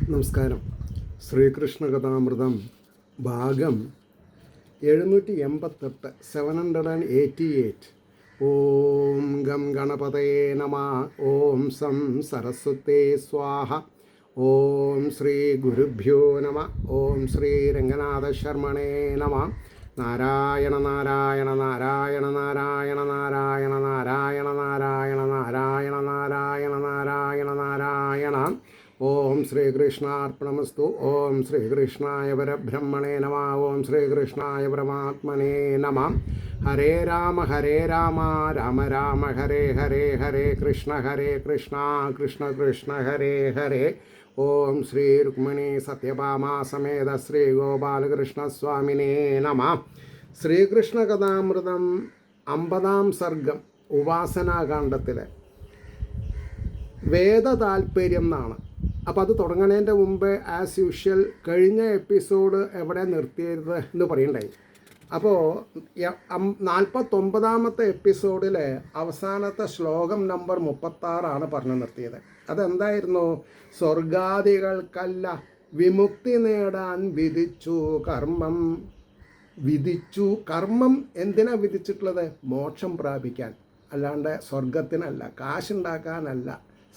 നമസ്കാരം. ശ്രീകൃഷ്ണ കഥാമൃതം ഭാഗം 788 788. ഓം ഗം ഗണപതയേ നമ. ഓം സം സരസ്വതേ സ്വാഹ. ഓം ശ്രീ ഗുരുഭ്യോ നമ. ഓം ശ്രീ രംഗനാഥ ശർമ്മണേ നമ. നാരായണ നാരായണ നാരായണ നാരായണ നാരായണ നാരായണ നാരായണ നാരായണ നാരായണ നാരായണ നാരായണ. ഓം ശ്രീകൃഷ്ണാർപ്പണമസ്തു. ഓം ശ്രീകൃഷ്ണായ പരബ്രഹ്മണേ നമ. ഓം ശ്രീകൃഷ്ണായ പരമാത്മനേ നമ. ഹരേ രാമ രാമ രാമ ഹരേ ഹരേ. ഹരേ കൃഷ്ണ കൃഷ്ണ കൃഷ്ണ ഹരേ ഹരേ. ഓം ശ്രീ രുക്മിണി സത്യഭാമ സമേത ശ്രീ ഗോപാലകൃഷ്ണസ്വാമിനേ നമ. ശ്രീകൃഷ്ണ കഥാമൃതം 50-ാം സർഗം ഉപാസനാകാന്ഡത്തിലെ വേദ താല്പര്യം എന്നാണ്. അപ്പോൾ അത് തുടങ്ങുന്നതിൻ്റെ മുമ്പ് ആസ് യൂഷ്വൽ കഴിഞ്ഞ എപ്പിസോഡ് എവിടെ നിർത്തിയത് എന്ന് പറയണ്ടായി. അപ്പോൾ 49-ാമത്തെ എപ്പിസോഡിലെ അവസാനത്തെ ശ്ലോകം നമ്പർ 36 പറഞ്ഞു നിർത്തിയത്. അതെന്തായിരുന്നു? സ്വർഗാദികൾക്കല്ല വിമുക്തി നേടാൻ വിധിച്ചു കർമ്മം എന്തിനാ വിധിച്ചിട്ടുള്ളത്? മോക്ഷം പ്രാപിക്കാൻ, അല്ലാണ്ട് സ്വർഗത്തിനല്ല, കാശുണ്ടാക്കാനല്ല,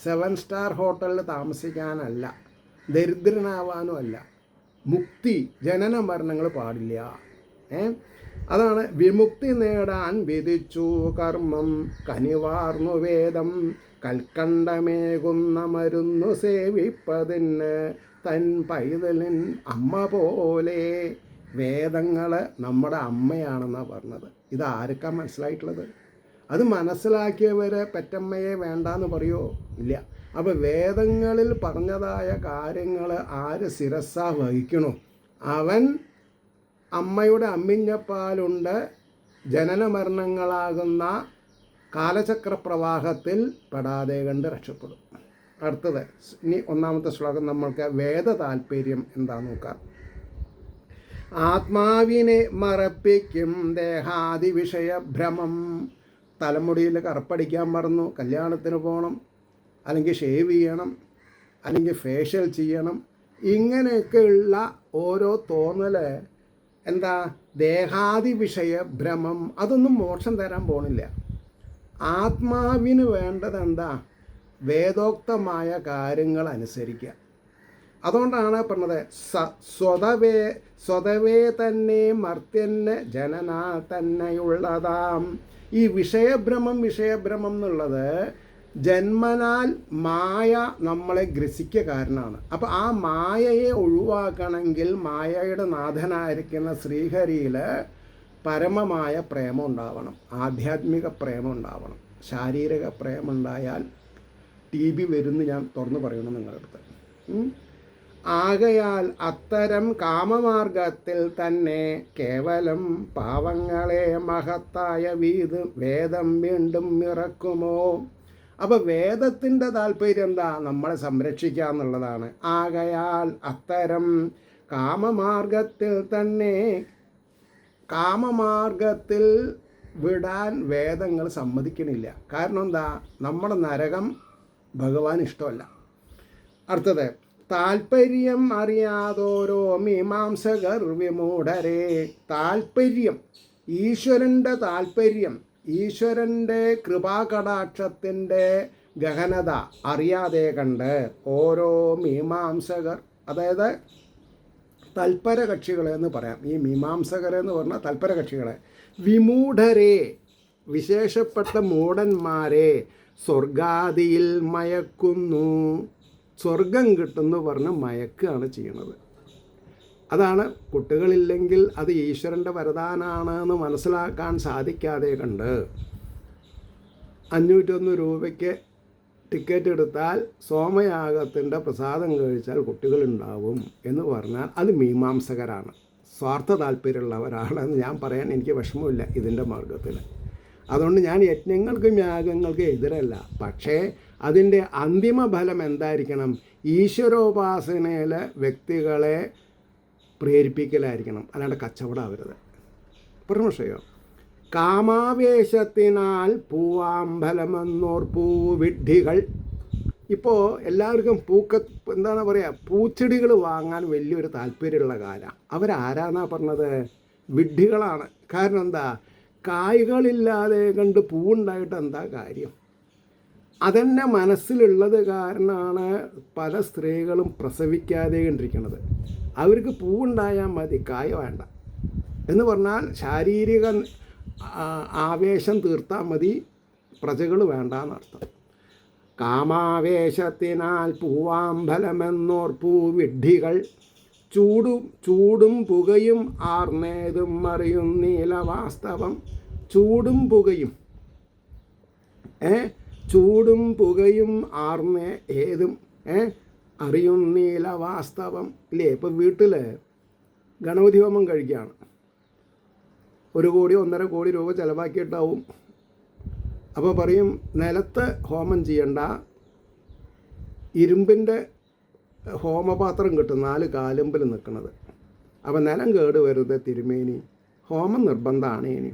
7 സ്റ്റാർ ഹോട്ടലിൽ താമസിക്കാനല്ല, ദരിദ്രനാവാനും അല്ല. മുക്തി, ജനന മരണങ്ങൾ പാടില്ല. അതാണ് വിമുക്തി നേടാൻ വിധിച്ചു കർമ്മം. കനിവാർന്നു വേദം കൽക്കണ്ടമേകുന്ന മരുന്നു സേവിപ്പതിന് തൻ പൈതലിൻ അമ്മ പോലെ. വേദങ്ങൾ നമ്മുടെ അമ്മയാണെന്നാണ് പറഞ്ഞത്. ഇത് ആർക്കാ മനസ്സിലായിട്ടുള്ളത്? അത് മനസ്സിലാക്കിയവരെ പെറ്റമ്മയെ വേണ്ടാന്ന് പറയുമോ? ഇല്ല. അപ്പോൾ വേദങ്ങളിൽ പറഞ്ഞതായ കാര്യങ്ങൾ ആര് ശിരസ്സ വഹിക്കണോ അവൻ അമ്മയുടെ അമ്മിഞ്ഞപ്പാലുണ്ട് ജനന മരണങ്ങളാകുന്ന കാലചക്രപ്രവാഹത്തിൽ പെടാതെ കണ്ട് രക്ഷപ്പെടും. അടുത്തത് ഇനി 1-ാമത്തെ ശ്ലോകം നമ്മൾക്ക് വേദ താല്പര്യം എന്താ നോക്കാം. ആത്മാവിനെ മറപ്പിക്കും ദേഹാദി വിഷയഭ്രമം. തലമുടിയിൽ കറുപ്പടിക്കാൻ മറന്നു, കല്യാണത്തിന് പോകണം, അല്ലെങ്കിൽ ഷേവ് ചെയ്യണം, അല്ലെങ്കിൽ ഫേഷ്യൽ ചെയ്യണം, ഇങ്ങനെയൊക്കെയുള്ള ഓരോ തോന്നൽ എന്താ? ദേഹാദി വിഷയ ഭ്രമം. അതൊന്നും മോക്ഷം തരാൻ പോണില്ല. ആത്മാവിന് വേണ്ടത് എന്താ? വേദോക്തമായ കാര്യങ്ങൾ അനുസരിക്കുക. അതുകൊണ്ടാണ് പറഞ്ഞത് സ്വതവേ തന്നെ മർത്യന് ജനന തന്നെയുള്ളതാം. ഈ വിഷയഭ്രമം എന്നുള്ളത് ജന്മനാൽ മായ നമ്മളെ ഗ്രസിക്ക കാരണമാണ്. അപ്പോൾ ആ മായയെ ഒഴിവാക്കണമെങ്കിൽ മായയുടെ നാഥനായിരിക്കുന്ന ശ്രീഹരിയിൽ പരമമായ പ്രേമം ഉണ്ടാവണം, ആധ്യാത്മിക പ്രേമം ഉണ്ടാവണം. ശാരീരിക പ്രേമം ഉണ്ടായാൽ TB വരുന്നു ഞാൻ തുറന്നു പറയണം നിങ്ങളുടെ അടുത്ത്. ആകയാൽ അത്തരം കാമമാർഗത്തിൽ തന്നെ കേവലം പാവങ്ങളെ മഹത്തായ വേദം വീണ്ടും ഇറക്കുമോ? അപ്പോൾ വേദത്തിൻ്റെ താല്പര്യം എന്താ? നമ്മളെ സംരക്ഷിക്കുക എന്നുള്ളതാണ്. ആകയാൽ അത്തരം കാമമാർഗത്തിൽ വിടാൻ വേദങ്ങൾ സമ്മതിക്കണില്ല. കാരണം എന്താ? നമ്മുടെ നരകം ഭഗവാൻ ഇഷ്ടമല്ല. അടുത്തത് താല്പര്യം അറിയാതോരോ മീമാംസകർ വിമൂഢരെ. താല്പര്യം, ഈശ്വരൻ്റെ താല്പര്യം, ഈശ്വരൻ്റെ കൃപാകടാക്ഷത്തിൻ്റെ ഗഹനത അറിയാതെ കണ്ട് ഓരോ മീമാംസകർ, അതായത് തൽപര കക്ഷികളെ എന്ന് പറയാം. ഈ മീമാംസകരെന്ന് പറഞ്ഞാൽ തൽപര കക്ഷികളെ. വിമൂഢരെ, വിശേഷപ്പെട്ട മൂഢന്മാരെ സ്വർഗാദിയിൽ മയക്കുന്നു. സ്വർഗം കിട്ടുന്നു പറഞ്ഞ് മയക്കുകയാണ് ചെയ്യണത്. അതാണ് കുട്ടികളില്ലെങ്കിൽ അത് ഈശ്വരൻ്റെ വരദാനാണ് എന്ന് മനസ്സിലാക്കാൻ സാധിക്കാതെ കണ്ട് 501 രൂപയ്ക്ക് ടിക്കറ്റ് എടുത്താൽ സോമയാഗത്തിൻ്റെ പ്രസാദം കഴിച്ചാൽ കുട്ടികളുണ്ടാവും എന്ന് പറഞ്ഞാൽ അത് മീമാംസകരാണ്, സ്വാർത്ഥ താല്പര്യമുള്ളവരാണെന്ന് ഞാൻ പറയാൻ എനിക്ക് വിഷമമില്ല ഇതിൻ്റെ മാർഗത്തിൽ. അതുകൊണ്ട് ഞാൻ യജ്ഞങ്ങൾക്കും യാഗങ്ങൾക്കും എതിരല്ല. പക്ഷേ അതിൻ്റെ അന്തിമ ഫലം എന്തായിരിക്കണം? ഈശ്വരോപാസനയിൽ വ്യക്തികളെ പ്രേരിപ്പിക്കലായിരിക്കണം, അല്ലാണ്ട് കച്ചവടമാവരുത്. പ്രമോഷയോ കാമാവേശത്തിനാൽ പൂവാമ്പലമെന്നോർ പൂവിഡ്ഢികൾ ഇപ്പോൾ എല്ലാവർക്കും എന്താണ് പറയുക, പൂച്ചെടികൾ വാങ്ങാൻ വലിയൊരു താല്പര്യമുള്ള കാലമാണ്. അവരാരാന്നാ പറഞ്ഞത്? വിഡ്ഢികളാണ്. കാരണം എന്താ? കായ്കളില്ലാതെ കണ്ട് പൂവുണ്ടായിട്ട് എന്താ കാര്യം? അതെന്നെ മനസ്സിലുള്ളത് കാരണമാണ് പല സ്ത്രീകളും പ്രസവിക്കാതെ കണ്ടിരിക്കുന്നത്. അവർക്ക് പൂവുണ്ടായാൽ മതി, കായ വേണ്ട എന്ന് പറഞ്ഞാൽ ശാരീരിക ആവേശം തീർത്താൽ മതി, പ്രജകൾ വേണ്ടെന്നർത്ഥം. കാമാവേശത്തിനാൽ പൂവാമ്പലമെന്നോർപ്പൂ വിഡ്ഢികൾ, ചൂടും പുകയും ആർന്നേതും അറിയുന്നീല വാസ്തവം. ചൂടും പുകയും ചൂടും പുകയും ആർന്നേ ഏതും അറിയുന്നീല വാസ്തവം. ഇല്ലേ? ഇപ്പം വീട്ടിൽ ഗണപതി ഹോമം കഴിക്കുകയാണ്, 1 കോടി 1.5 കോടി രൂപ ചിലവാക്കിയിട്ടാവും. അപ്പോൾ പറയും നിലത്ത് ഹോമം ചെയ്യണ്ട, ഇരുമ്പിൻ്റെ ഹോമപാത്രം കിട്ടും 4 കാലുമ്പിൽ നിൽക്കുന്നത്. അപ്പോൾ നിലം കേട് വരുന്നത് തിരുമേനി, ഹോമം നിർബന്ധമാണ് ഇനി.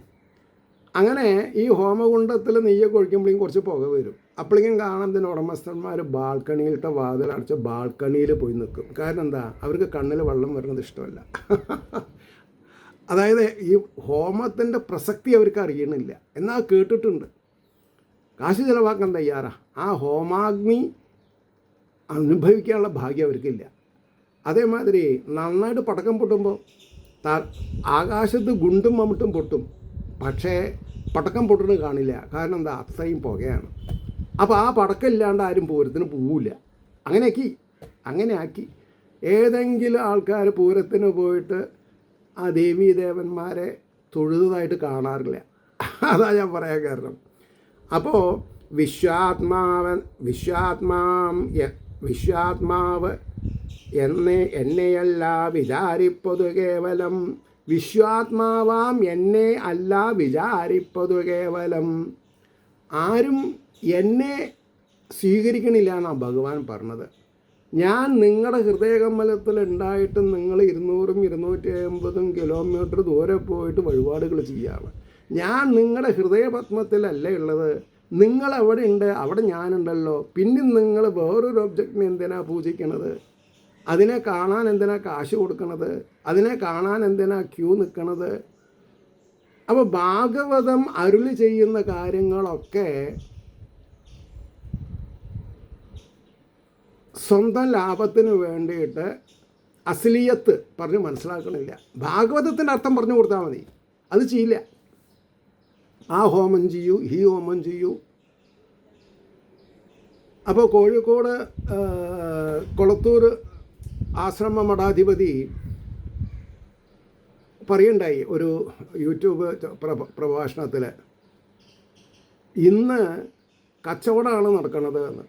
അങ്ങനെ ഈ ഹോമകുണ്ടത്തിൽ നെയ്യൊക്കെ ഒഴിക്കുമ്പോഴേക്കും കുറച്ച് പുക വരും. അപ്പോഴേക്കും കാണാൻ ഇതിന് ഉടമസ്ഥന്മാർ ബാൽക്കണിയിലത്തെ വാതിലടച്ച് ബാൽക്കണിയിൽ പോയി നിൽക്കും. കാരണം എന്താ? അവർക്ക് കണ്ണിൽ വെള്ളം വരുന്നത് ഇഷ്ടമല്ല. അതായത് ഈ ഹോമത്തിൻ്റെ പ്രസക്തി അവർക്ക് അറിയണില്ല, എന്നാൽ കേട്ടിട്ടുണ്ട്. കാശ് ചിലവാക്കാൻ തയ്യാറാണ്. ആ ഹോമാഗ്നി അനുഭവിക്കാനുള്ള ഭാഗ്യം അവർക്കില്ല. അതേമാതിരി നന്നായിട്ട് പടക്കം പൊട്ടുമ്പോൾ ആകാശത്ത് ഗുണ്ടും മമ്മുട്ടും പൊട്ടും, പക്ഷേ പടക്കം പൊട്ടുന്നത് കാണില്ല. കാരണം എന്താ? അത്രയും പുകയാണ്. അപ്പോൾ ആ പടക്കം ഇല്ലാണ്ട് ആരും പൂരത്തിന് പോവില്ല. അങ്ങനെ ആക്കി. ഏതെങ്കിലും ആൾക്കാർ പൂരത്തിന് പോയിട്ട് ആ ദേവീദേവന്മാരെ തൊഴുതായിട്ട് കാണാറില്ല. അതാ ഞാൻ പറയാൻ കാരണം. അപ്പോൾ വിശ്വാത്മാവ് എന്നെയല്ല വിചാരിപ്പതു കേവലം. വിശ്വാത്മാവാം എന്നെ അല്ല വിചാരിപ്പതു കേവലം. ആരും എന്നെ സ്വീകരിക്കണില്ല എന്നാണ് ഭഗവാൻ പറഞ്ഞത്. ഞാൻ നിങ്ങളുടെ ഹൃദയകമലത്തിൽ ഉണ്ടായിട്ടും നിങ്ങൾ 200 250 കിലോമീറ്റർ ദൂരെ പോയിട്ട് വഴിപാടുകൾ ചെയ്യുകയാണ്. ഞാൻ നിങ്ങളുടെ ഹൃദയപത്മത്തിലല്ല ഉള്ളത്. നിങ്ങൾ എവിടെ ഉണ്ട്? അവിടെ ഞാനുണ്ടല്ലോ. പിന്നെ നിങ്ങൾ വേറൊരു ഒബ്ജക്റ്റിനെ എന്തിനാണ് പൂജിക്കണത്? അതിനെ കാണാൻ എന്തിനാ കാശ് കൊടുക്കണത്? അതിനെ കാണാൻ എന്തിനാ ക്യൂ നിൽക്കണത്? അപ്പോൾ ഭാഗവതം അരുളി ചെയ്യുന്ന കാര്യങ്ങളൊക്കെ സ്വന്തം ലാഭത്തിന് വേണ്ടിയിട്ട് അശ്ലീയത്ത് പറഞ്ഞ് മനസ്സിലാക്കണില്ല. ഭാഗവതത്തിൻ്റെ അർത്ഥം പറഞ്ഞു കൊടുത്താൽ മതി, അത് ചെയ്യില്ല. ആ ഹോമം ചെയ്യൂ, ഈ ഹോമം ചെയ്യൂ. അപ്പോൾ കോഴിക്കോട് കൊളത്തൂർ ആശ്രമ മഠാധിപതി പറയുണ്ടായി ഒരു യൂട്യൂബ് പ്രഭാഷണത്തിൽ, ഇന്ന് കച്ചവടമാണ് നടക്കുന്നത് എന്ന്.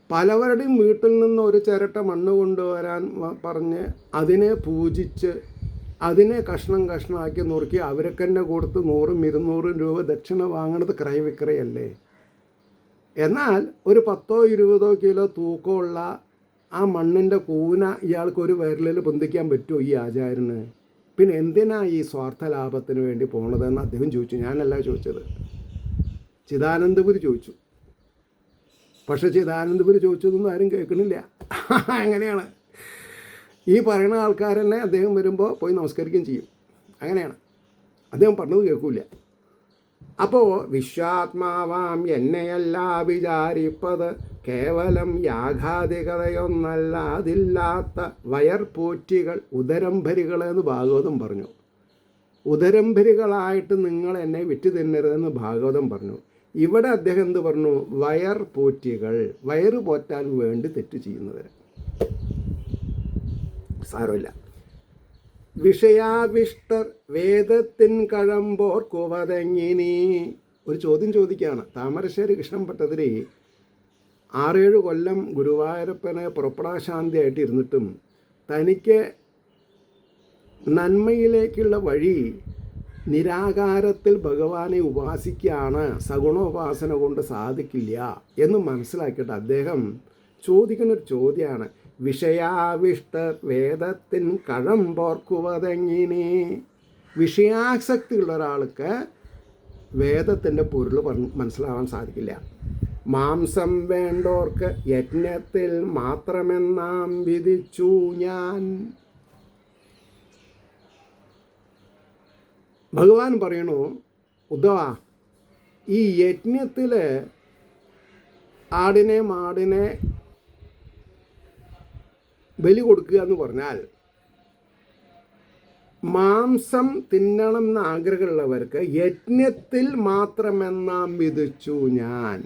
പലവരുടെയും വീട്ടിൽ നിന്ന് ഒരു ചിരട്ട മണ്ണ് കൊണ്ടുവരാൻ പറഞ്ഞ് അതിനെ പൂജിച്ച് അതിനെ കഷ്ണമാക്കി നുറുക്കി അവർക്ക് തന്നെ കൊടുത്ത് 100 200 രൂപ ദക്ഷിണ വാങ്ങണത് ക്രയവിക്രയല്ലേ? എന്നാൽ ഒരു 10 20 കിലോ തൂക്കമുള്ള ആ മണ്ണിൻ്റെ കൂന ഇയാൾക്ക് ഒരു വിരലിൽ പൊന്തിക്കാൻ പറ്റുമോ ഈ ആചാര്യന്? പിന്നെ എന്തിനാ ഈ സ്വാർത്ഥ ലാഭത്തിന് വേണ്ടി പോണതെന്ന് അദ്ദേഹം ചോദിച്ചു. ഞാനല്ല ചോദിച്ചത്, ചിദാനന്ദപുരി ചോദിച്ചു. പക്ഷേ ചിദാനന്ദപുരി ചോദിച്ചതൊന്നും ആരും കേൾക്കണില്ല. അങ്ങനെയാണ് ഈ പറയുന്ന ആൾക്കാർ തന്നെ അദ്ദേഹം വരുമ്പോൾ പോയി നമസ്കരിക്കുകയും ചെയ്യും. അങ്ങനെയാണ്, അദ്ദേഹം പറഞ്ഞത് കേൾക്കില്ല. അപ്പോൾ വിശ്വാത്മാവാം എന്നെയല്ല വിചാരിപ്പത് കേവലം യാഗാധികതയൊന്നല്ല അതില്ലാത്ത വയർപോറ്റികൾ ഉദരംഭരികളെന്ന് ഭാഗവതം പറഞ്ഞു. ഉദരംഭരികളായിട്ട് നിങ്ങൾ എന്നെ വിറ്റു തിന്നരുതെന്ന് ഭാഗവതം പറഞ്ഞു. ഇവിടെ അദ്ദേഹം എന്ത് പറഞ്ഞു? വയർപോറ്റികൾ, വയറ് പോറ്റാൻ വേണ്ടി തെറ്റ് ചെയ്യുന്നവർ. സാരമില്ല. വിഷയാവിഷ്ടർ വേദത്തിൻ കഴമ്പോർ കുവതെങ്ങിനി. ഒരു ചോദ്യം ചോദിക്കുകയാണ്. താമരശ്ശേരി കൃഷ്ണൻ ഭട്ടതിരി 6-7 കൊല്ലം ഗുരുവായൂരപ്പനെ പുറപ്പെടാശാന്തിയായിട്ട് ഇരുന്നിട്ടും തനിക്ക് നന്മയിലേക്കുള്ള വഴി നിരാകാരത്തിൽ ഭഗവാനെ ഉപാസിക്കുകയാണ്, സഗുണോപാസന കൊണ്ട് സാധിക്കില്ല എന്ന് മനസ്സിലാക്കിയിട്ട് അദ്ദേഹം ചോദിക്കുന്നൊരു ചോദ്യമാണ്, വിഷയാവിഷ്ടർ വേദത്തിൻ കഴമ്പോർക്കുവതെങ്ങിനെ. വിഷയാസക്തിയുള്ള ഒരാൾക്ക് വേദത്തിൻ്റെ പൊരുൾ മനസ്സിലാവാൻ സാധിക്കില്ല. മാംസം വേണ്ടോർക്ക് യജ്ഞത്തിൽ മാത്രമെന്നാം വിധിച്ചു ഞാൻ. ഭഗവാൻ പറയണു, ഉദ്ധവ, ഈ യജ്ഞത്തിൽ ആടിനെ മാടിനെ ബലി കൊടുക്കുക എന്ന് പറഞ്ഞാൽ മാംസം തിന്നണം എന്ന് ആഗ്രഹമുള്ളവർക്ക് യജ്ഞത്തിൽ മാത്രമെന്നാം വിധിച്ചു ഞാൻ.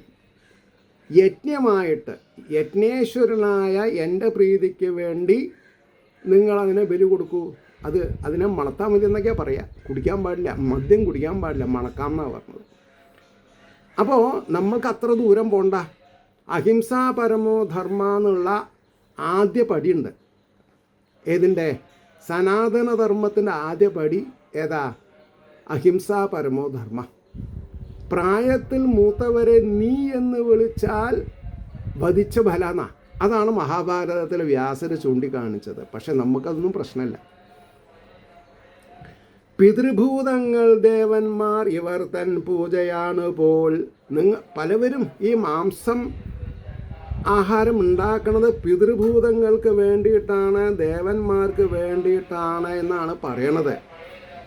യജ്ഞമായിട്ട് യജ്ഞേശ്വരനായ എൻ്റെ പ്രീതിക്ക് വേണ്ടി നിങ്ങളതിനെ ബലി കൊടുക്കൂ. അതിനെ മണത്താൽ മതി എന്നൊക്കെയാണ് പറയുക. കുടിക്കാൻ പാടില്ല, മദ്യം കുടിക്കാൻ പാടില്ല, മണക്കാം എന്നാണ് പറഞ്ഞത്. അപ്പോൾ നമ്മൾക്ക് അത്ര ദൂരം പോണ്ട. അഹിംസാ പരമോ ധർമ്മ എന്നുള്ള ആദ്യ പടിയുണ്ട്. ഏതിൻ്റെ? സനാതനധർമ്മത്തിൻ്റെ ആദ്യ പടി ഏതാ? അഹിംസാ പരമോ ധർമ്മ. പ്രായത്തിൽ മൂത്തവരെ നീ എന്ന് വിളിച്ചാൽ വധിച്ച ഫലാന്ന. അതാണ് മഹാഭാരതത്തിലെ വ്യാസർ ചൂണ്ടിക്കാണിച്ചത്. പക്ഷെ നമുക്കതൊന്നും പ്രശ്നമില്ല. പിതൃഭൂതങ്ങൾ ദേവന്മാർ ഇവർ തൻ പൂജയാണ് പോൽ. പലവരും ഈ മാംസം ആഹാരം ഉണ്ടാക്കുന്നത് പിതൃഭൂതങ്ങൾക്ക് വേണ്ടിയിട്ടാണ്, ദേവന്മാർക്ക് വേണ്ടിയിട്ടാണ് എന്നാണ് പറയണത്.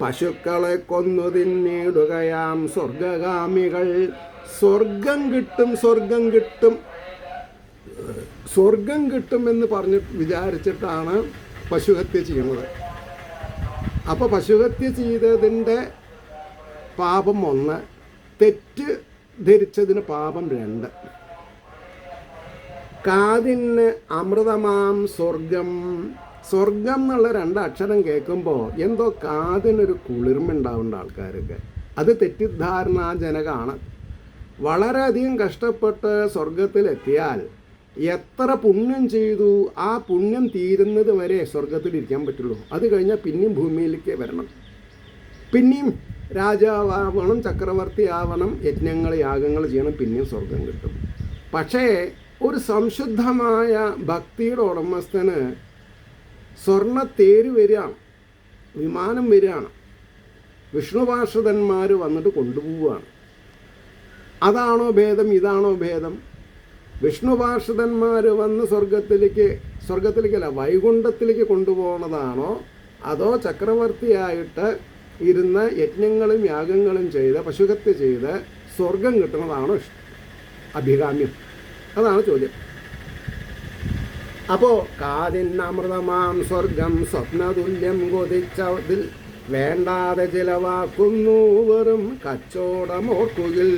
പശുക്കളെ കൊന്നു തിന്നിടുകയാം സ്വർഗകാമികൾ. സ്വർഗം കിട്ടും, സ്വർഗം കിട്ടും, സ്വർഗം കിട്ടുമെന്ന് പറഞ്ഞ് വിചാരിച്ചിട്ടാണ് പശുഹത്യ ചെയ്യുന്നത്. അപ്പോൾ പശുഹത്യ ചെയ്തതിൻ്റെ പാപം 1, തെറ്റ് ധരിച്ചതിന് പാപം 2. കാതിന് അമൃതമാം സ്വർഗം. സ്വർഗം എന്നുള്ള 2 അക്ഷരം കേൾക്കുമ്പോൾ എന്തോ കാതിനൊരു കുളിർമുണ്ടാവുന്ന ആൾക്കാർക്ക് അത് തെറ്റിദ്ധാരണാജനകമാണ്. വളരെയധികം കഷ്ടപ്പെട്ട് സ്വർഗത്തിലെത്തിയാൽ എത്ര പുണ്യം ചെയ്തു ആ പുണ്യം തീരുന്നത് വരെ സ്വർഗത്തിലിരിക്കാൻ പറ്റുള്ളൂ. അത് കഴിഞ്ഞാൽ പിന്നെയും ഭൂമിയിലേക്ക് വരണം, പിന്നെയും രാജാവാവണം, ചക്രവർത്തി ആവണം, യജ്ഞങ്ങൾ യാഗങ്ങൾ ചെയ്യണം, പിന്നെയും സ്വർഗം കിട്ടും. പക്ഷേ ഒരു സംശുദ്ധമായ ഭക്തിയുടെ ഉടമസ്ഥന് സ്വർണ്ണത്തേര് വരികയാണ്, വിമാനം വരികയാണ്, വിഷ്ണുപാർഷദന്മാർ വന്നിട്ട് കൊണ്ടുപോവുകയാണ്. അതാണോ ഭേദം? ഇതാണോ ഭേദം? വിഷ്ണുപാർഷദന്മാർ വന്ന് സ്വർഗത്തിലേക്കല്ല വൈകുണ്ഠത്തിലേക്ക് കൊണ്ടുപോകുന്നതാണോ, അതോ ചക്രവർത്തിയായിട്ട് ഇരുന്ന് യജ്ഞങ്ങളും യാഗങ്ങളും ചെയ്ത് പശുഹത്യ ചെയ്ത് സ്വർഗം കിട്ടുന്നതാണോ അഭികാമ്യം? അതാണ് ചോദ്യം. അപ്പോൾ കാതിന്നമൃതമാം സ്വർഗം സ്വപ്നതുല്യം കൊതിച്ചതിൽ വേണ്ടാതെ ചിലവാക്കുന്നു വെറും കച്ചവടമോർക്കുകിൽ.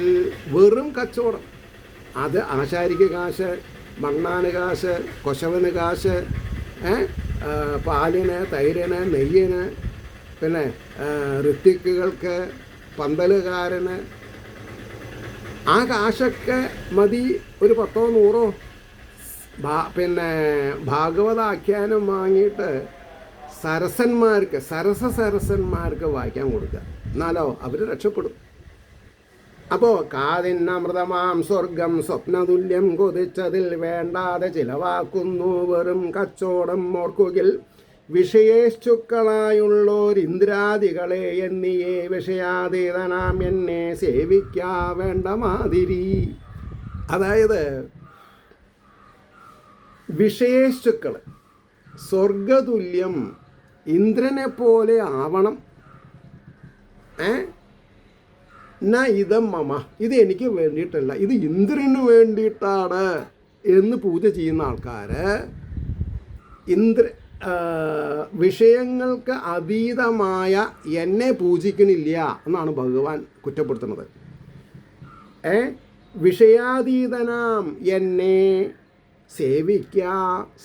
വെറും കച്ചവടം. അത് ആശാരിക്ക് കാശ്, മണ്ണാന് കാശ്, കൊശവന് കാശ്, പാലിന്, തൈരിന്, നെയ്യിന്, പിന്നെ ഋത്വിക്കുകൾക്ക്, പന്തലുകാരന്. ആ കാശൊക്കെ മതി ഒരു 10 100 പിന്നെ ഭാഗവതാഖ്യാനം വാങ്ങിയിട്ട് സരസന്മാർക്ക് വായിക്കാൻ കൊടുക്കുക. എന്നാലോ അവർ രക്ഷപ്പെടും. അപ്പോൾ കാതിന്നമൃതമാം സ്വർഗം സ്വപ്നതുല്യം കൊതിച്ചതിൽ വേണ്ടാതെ ചിലവാക്കുന്നു വെറും കച്ചവടം ഓർക്കുകിൽ. വിഷയേശ്ചുക്കളായുള്ളോരിന്ദ്രാദികളെ എന്നിയെ വിഷയാതീതനാം എന്നെ സേവിക്കാ വേണ്ട മാതിരി. അതായത് വിഷയേശ്ചുക്കൾ സ്വർഗതുല്യം ഇന്ദ്രനെ പോലെ ആവണം. ന ഇതം മമ, ഇത് എനിക്ക് വേണ്ടിയിട്ടല്ല, ഇത് ഇന്ദ്രന് വേണ്ടിയിട്ടാണ് എന്ന് പൂജ ചെയ്യുന്ന ആൾക്കാർ വിഷയങ്ങൾക്ക് അതീതമായ എന്നെ പൂജിക്കണില്ല എന്നാണ് ഭഗവാൻ കുറ്റപ്പെടുത്തുന്നത്. വിഷയാതീതനാം എന്നെ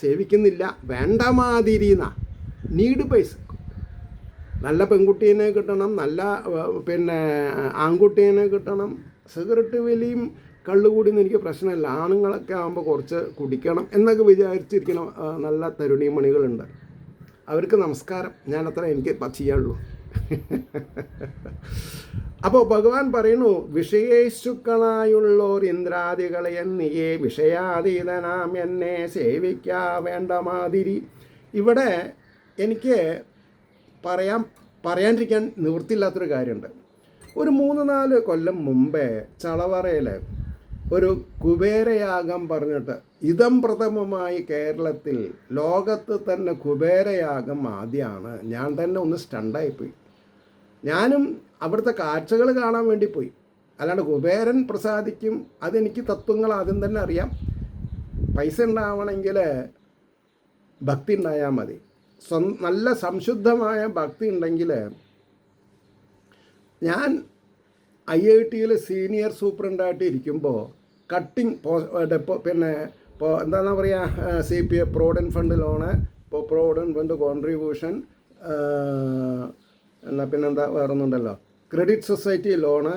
സേവിക്കുന്നില്ല, വേണ്ട മാതിരിന്ന നീഡ് പൈസ. നല്ല പെൺകുട്ടീനെ കിട്ടണം, നല്ല ആൺകുട്ടീനെ കിട്ടണം. സിഗരറ്റ് വലിയും കള്ളുകൂടിയൊന്നും എനിക്ക് പ്രശ്നമില്ല, ആണുങ്ങളൊക്കെ ആകുമ്പോൾ കുറച്ച് കുടിക്കണം എന്നൊക്കെ വിചാരിച്ചിരിക്കണം നല്ല തരുണീമണികളുണ്ട്. അവർക്ക് നമസ്കാരം, ഞാനത്ര എനിക്ക് ചെയ്യാനുള്ളൂ. അപ്പോൾ ഭഗവാൻ പറയുന്നു, വിഷയേശുക്കളായുള്ളോർ ഇന്ദ്രാദികളെ എന്നിയെ വിഷയാതീതനാം എന്നെ സേവിക്കാ വേണ്ട മാതിരി. ഇവിടെ എനിക്ക് പറയാണ്ടിരിക്കാൻ നിവൃത്തിയില്ലാത്തൊരു കാര്യമുണ്ട്. ഒരു 3-4 കൊല്ലം മുമ്പേ ചളവറയിൽ ഒരു കുബേരയാഗം പറഞ്ഞിട്ട് ഇതം പ്രഥമമായി കേരളത്തിൽ ലോകത്ത് തന്നെ കുബേരയാഗം ആദ്യമാണ്. ഞാൻ തന്നെ ഒന്ന് സ്റ്റണ്ടായിപ്പോയി. ഞാനും അവിടുത്തെ കാഴ്ചകൾ കാണാൻ വേണ്ടി പോയി, അല്ലാണ്ട് കുബേരൻ പ്രസാദിക്കും അതെനിക്ക് തത്വങ്ങൾ ആദ്യം തന്നെ അറിയാം. പൈസ ഉണ്ടാവണമെങ്കിൽ ഭക്തി ഉണ്ടായാൽ മതി. നല്ല സംശുദ്ധമായ ഭക്തി ഉണ്ടെങ്കിൽ ഞാൻ IIT-യിൽ സീനിയർ സൂപ്രണ്ടായിട്ട് ഇരിക്കുമ്പോൾ കട്ടിങ് പിന്നെ എന്താണെന്ന് പറയുക, CPF provident fund loan, provident fund contribution, പിന്നെന്താ വേറൊന്നുണ്ടല്ലോ, ക്രെഡിറ്റ് സൊസൈറ്റി ലോണ്,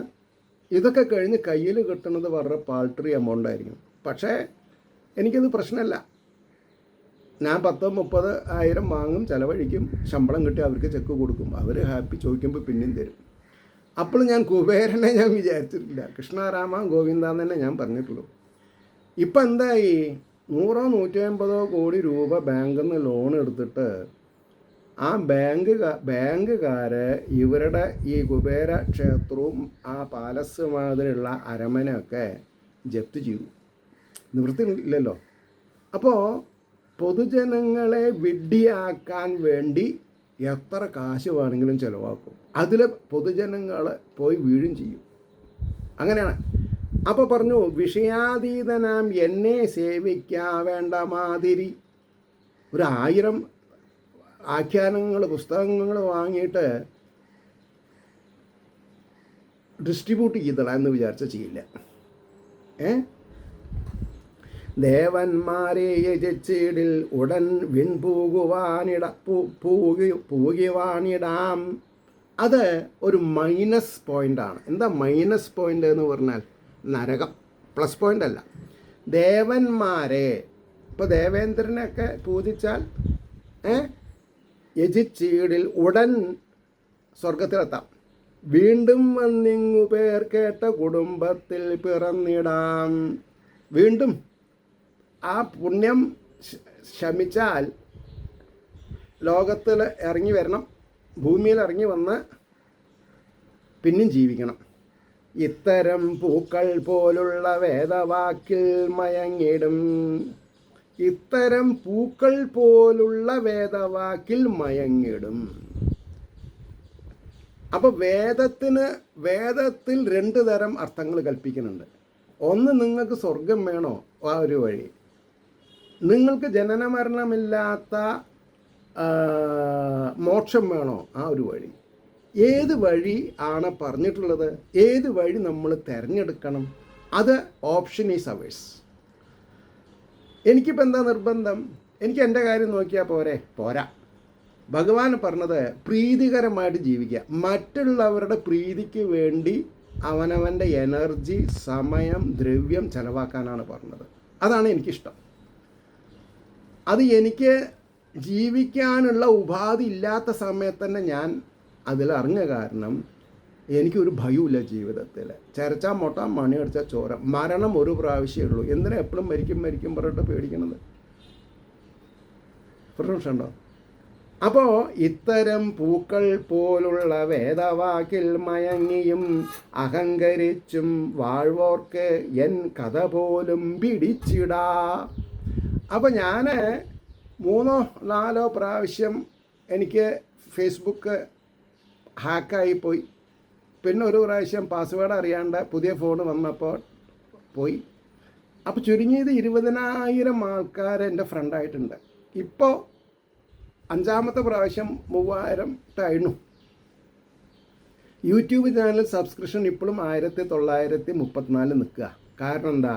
ഇതൊക്കെ കഴിഞ്ഞ് കയ്യിൽ കിട്ടുന്നത് വളരെ പാൾട്രി എമൗണ്ട് ആയിരിക്കും. പക്ഷേ എനിക്കത് പ്രശ്നമല്ല. ഞാൻ 10-30 വാങ്ങും, ചിലവഴിക്കും, ശമ്പളം കിട്ടി അവർക്ക് ചെക്ക് കൊടുക്കും, അവർ ഹാപ്പി, ചോദിക്കുമ്പോൾ പിന്നെയും തരും. അപ്പോൾ ഞാൻ കുബേരനെ ഞാൻ വിചാരിച്ചിട്ടില്ല, കൃഷ്ണാരാമ ഗോവിന്ദ തന്നെ ഞാൻ പറഞ്ഞിട്ടുള്ളൂ. ഇപ്പം എന്തായി, 100-150 കോടി രൂപ ബാങ്കിൽ നിന്ന് ലോൺ എടുത്തിട്ട് ആ ബാങ്കുകാരെ ഇവരുടെ ഈ കുബേര ക്ഷേത്രവും ആ പാലസ് മാതിരിയുള്ള അരമനയൊക്കെ ജപ്തി ചെയ്തു. നിവൃത്തി ഇല്ലല്ലോ. അപ്പോൾ പൊതുജനങ്ങളെ വിഡ്ഢിയാക്കാൻ വേണ്ടി എത്ര കാശ് വേണമെങ്കിലും ചിലവാക്കും. അതിൽ പൊതുജനങ്ങൾ പോയി വീഴും ചെയ്യും. അങ്ങനെയാണ്. അപ്പോൾ പറഞ്ഞു, വിഷയാതീതനാം എന്നെ സേവിക്കാവേണ്ട മാതിരി 1000 ആഖ്യാനങ്ങൾ പുസ്തകങ്ങൾ വാങ്ങിയിട്ട് ഡിസ്ട്രിബ്യൂട്ട് ചെയ്തിടാം എന്ന് വിചാരിച്ച ചെയ്യില്ല. ദേവന്മാരെ യജിച്ചിടിൽ ഉടൻ പൂകുവാനിടാം. അത് ഒരു മൈനസ് പോയിൻ്റാണ്. എന്താ മൈനസ് പോയിൻ്റ് എന്ന് പറഞ്ഞാൽ നരകം. പ്ലസ് പോയിൻ്റ് അല്ല. ദേവന്മാരെ, ഇപ്പോൾ ദേവേന്ദ്രനെയൊക്കെ പൂജിച്ചാൽ യജിച്ചീടിൽ ഉടൻ സ്വർഗത്തിലെത്താം. വീണ്ടും വന്നിങ്ങു പേർ കേട്ട കുടുംബത്തിൽ പിറന്നിടാം. വീണ്ടും ആ പുണ്യം ശമിച്ചാൽ ലോകത്തിൽ ഇറങ്ങി വരണം, ഭൂമിയിൽ ഇറങ്ങി വന്ന് പിന്നെയും ജീവിക്കണം. ഇത്തരം പൂക്കൾ പോലുള്ള വേദവാക്കിൽ മയങ്ങിടും. ഇത്തരം പൂക്കൾ പോലുള്ള വേദവാക്കിൽ മയങ്ങിടും. അപ്പോൾ വേദത്തിൽ 2 തരം അർത്ഥങ്ങൾ കൽപ്പിക്കുന്നുണ്ട്. ഒന്ന്, നിങ്ങൾക്ക് സ്വർഗം വേണോ, ആ ഒരു വഴി. നിങ്ങൾക്ക് ജനന മരണമില്ലാത്ത മോക്ഷം വേണോ, ആ ഒരു വഴി. ഏത് വഴി ആണ് പറഞ്ഞിട്ടുള്ളത്, ഏത് വഴി നമ്മൾ തിരഞ്ഞെടുക്കണം, അത് ഓപ്ഷൻ ഈസ് അവേഴ്സ്. എനിക്കിപ്പോൾ എന്താ നിർബന്ധം, എനിക്ക് എൻ്റെ കാര്യം നോക്കിയാൽ പോരാ. ഭഗവാൻ പറഞ്ഞത് പ്രീതികരമായിട്ട് ജീവിക്കുക. മറ്റുള്ളവരുടെ പ്രീതിക്ക് വേണ്ടി അവനവൻ്റെ എനർജി, സമയം, ദ്രവ്യം ചെലവാക്കാനാണ് പറഞ്ഞത്. അതാണ് എനിക്കിഷ്ടം. അത് എനിക്ക് ജീവിക്കാനുള്ള ഉപാധി ഇല്ലാത്ത സമയത്ത് തന്നെ ഞാൻ അതിലറിഞ്ഞ കാരണം എനിക്കൊരു ഭയമില്ല ജീവിതത്തിൽ. ചരച്ചാൽ മൊട്ടാൻ, മണി അടിച്ചാൽ ചോര. മരണം ഒരു പ്രാവശ്യമേ ഉള്ളൂ. എന്തിനാ എപ്പോഴും മരിക്കും പറഞ്ഞിട്ട് പേടിക്കണത്? പ്രശ്നമുണ്ടോ? അപ്പോൾ ഇത്തരം പൂക്കൾ പോലുള്ള വേദവാക്കിൽ മയങ്ങിയും അഹങ്കരിച്ചും വാഴ്വോർക്ക് എൻ കഥ പോലും പിടിച്ചിടാ. അപ്പോൾ ഞാൻ 3-4 പ്രാവശ്യം എനിക്ക് ഫേസ്ബുക്ക് ഹാക്കായിപ്പോയി. പിന്നെ ഒരു പ്രാവശ്യം പാസ്വേഡ് അറിയാണ്ട് പുതിയ ഫോൺ വന്നപ്പോൾ പോയി. അപ്പോൾ ചുരുങ്ങിയത് 20,000 ആൾക്കാർ എൻ്റെ ഫ്രണ്ടായിട്ടുണ്ട്. ഇപ്പോൾ 5ാമത്തെ പ്രാവശ്യം 3000 ആയിരുന്നു. യൂട്യൂബ് ചാനൽ സബ്സ്ക്രിപ്ഷൻ ഇപ്പോഴും 1934 നിൽക്കുക. കാരണം എന്താ?